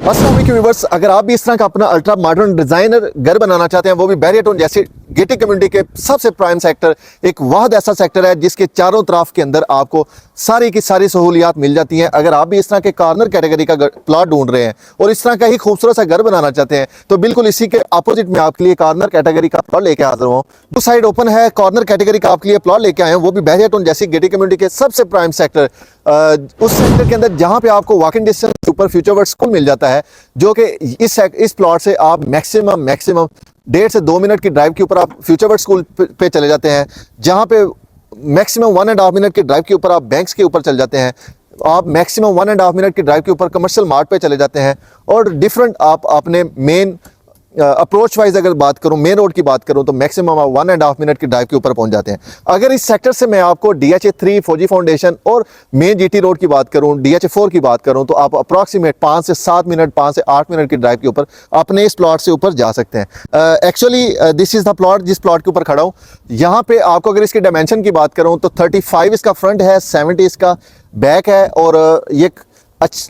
अस्सलाम वालेकुम व्यूअर्स, अगर आप भी इस तरह का अपना अल्ट्रा मॉडर्न डिजाइनर घर बनाना चाहते हैं, वो भी बैरियर टाउन जैसे गेटेड कम्युनिटी के सबसे प्राइम सेक्टर, एक वाहद ऐसा सेक्टर है जिसके चारों तरफ के अंदर आपको सारी की सारी सहूलियात मिल जाती हैं। अगर आप भी इस तरह के कॉर्नर कैटेगरी का प्लॉट ढूंढ रहे हैं और इस तरह का ही खूबसूरत सा घर बनाना चाहते हैं, तो बिल्कुल इसी के अपोजिट में आपके लिए कॉर्नर कैटेगरी का प्लॉट लेके हाजिर हूँ। दो साइड ओपन है, कॉर्नर कैटेगरी का आपके लिए प्लॉट लेके आए हैं, वो भी बैरियर टाउन जैसी गेटेड कम्युनिटी के सबसे प्राइम सेक्टर, उस सेक्टर के अंदर जहां पे आपको वॉकिंग डिस्टेंस के ऊपर फ्यूचर वर्ल्ड स्कूल मिल जाता है, जो कि इस प्लॉट से आप मैक्सिमम 1.5 से 2 मिनट की ड्राइव के ऊपर आप फ्यूचर वर्ल्ड स्कूल पे चले जाते हैं, जहां पे मैक्सिमम 1.5 मिनट की ड्राइव के ऊपर आप बैंक्स के ऊपर चले जाते हैं, आप मैक्सिमम 1.5 मिनट की ड्राइव के ऊपर कमर्शियल मार्ट पे चले जाते हैं, और डिफरेंट आप अपने मेन अप्रोच वाइज अगर बात करूं, मेन रोड की बात करूं, तो मैक्सिमम आप 1.5 मिनट की ड्राइव के ऊपर पहुंच जाते हैं। अगर इस सेक्टर से मैं आपको DHA3 फौजी फाउंडेशन और मेन GT रोड की बात करूं, DHA4 की बात करूं, तो आप अप्रॉक्सीमेट 5 से 7 मिनट, 5 से 8 मिनट की ड्राइव के ऊपर अपने इस प्लॉट से ऊपर जा सकते हैं। Actually this is the plot, जिस प्लॉट के ऊपर खड़ा हूँ, यहाँ पे आपको अगर इसके डायमेंशन की बात करूँ तो 35 इसका फ्रंट है, 70 इसका बैक है, और ये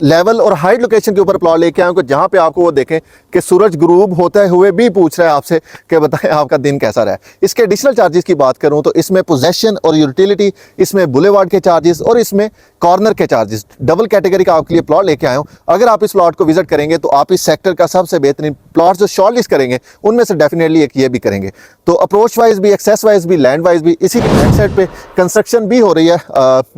लेवल और हाइट लोकेशन के ऊपर प्लॉट लेके आए, जहां पे आपको वो देखें कि सूरज गुरूब होते हुए भी पूछ रहा है आपसे कि बताएं आपका दिन कैसा रहा है। इसके एडिशनल चार्जेस की बात करूं तो इसमें पोजेशन और यूटिलिटी, इसमें बुलेवार्ड के चार्जेस और इसमें कॉर्नर के चार्जेस, डबल कैटेगरी का आपके लिए प्लॉट लेके आए हूं। अगर आप इस प्लॉट को विजिट करेंगे तो आप इस सेक्टर का सबसे बेहतरीन प्लॉट जो शॉर्ट लिस्ट करेंगे उनमें से डेफिनेटली एक ये भी करेंगे। तो अप्रोच वाइज भी, एक्सेस वाइज भी, लैंड वाइज भी, इसी के बैक साइड पे कंस्ट्रक्शन भी हो रही है,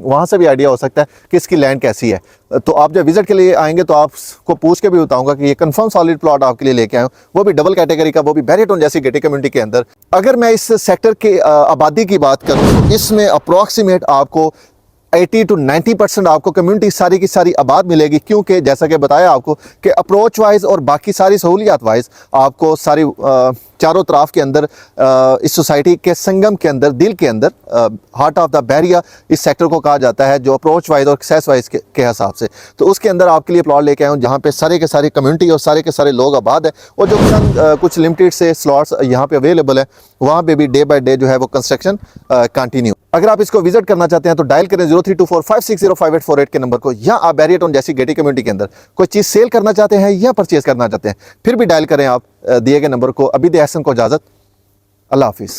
वहां से भी आइडिया हो सकता है कि इसकी लैंड कैसी है। तो आप जब विजिट के लिए आएंगे तो आपको पूछ के भी बताऊंगा कि ये कंफर्म सॉलिड प्लॉट आपके लिए लेके आए, वो भी डबल कैटेगरी का, वो भी बैरियर टाउन जैसी गेटेड कम्युनिटी के अंदर। अगर मैं इस सेक्टर के आबादी की बात करूं तो इसमें अप्रॉक्सीमेट आपको 80 to 90% आपको कम्युनिटी सारी की सारी आबाद मिलेगी, क्योंकि जैसा कि बताया आपको कि अप्रोच वाइज और बाकी सारी सहूलियात वाइज आपको सारी चारों तरफ के अंदर इस सोसाइटी के संगम के अंदर, दिल के अंदर, हार्ट ऑफ द बैरियर इस सेक्टर को कहा जाता है, जो अप्रोच वाइज और एक्सेस वाइज के हिसाब से। तो उसके अंदर आपके लिए प्लॉट लेके आए हूँ जहाँ पे सारे के सारे कम्युनिटी और सारे के सारे लोग आबाद है, और जो कुछ लिमिटेड से स्लॉट्स यहाँ पे अवेलेबल है, वहाँ पे भी डे बाई डे जो है वो कंस्ट्रक्शन कंटिन्यू। अगर आप इसको विजिट करना चाहते हैं तो डायल करें 032456054848 के नंबर को, या आप बैरियर टाउन जैसी गेटेड कम्युनिटी के अंदर कोई चीज़ सेल करना चाहते हैं या परचेज करना चाहते हैं, फिर भी डायल करें आप दिए गए नंबर को। अभी दे एहसन को इजाज़त, अल्लाह हाफिज़।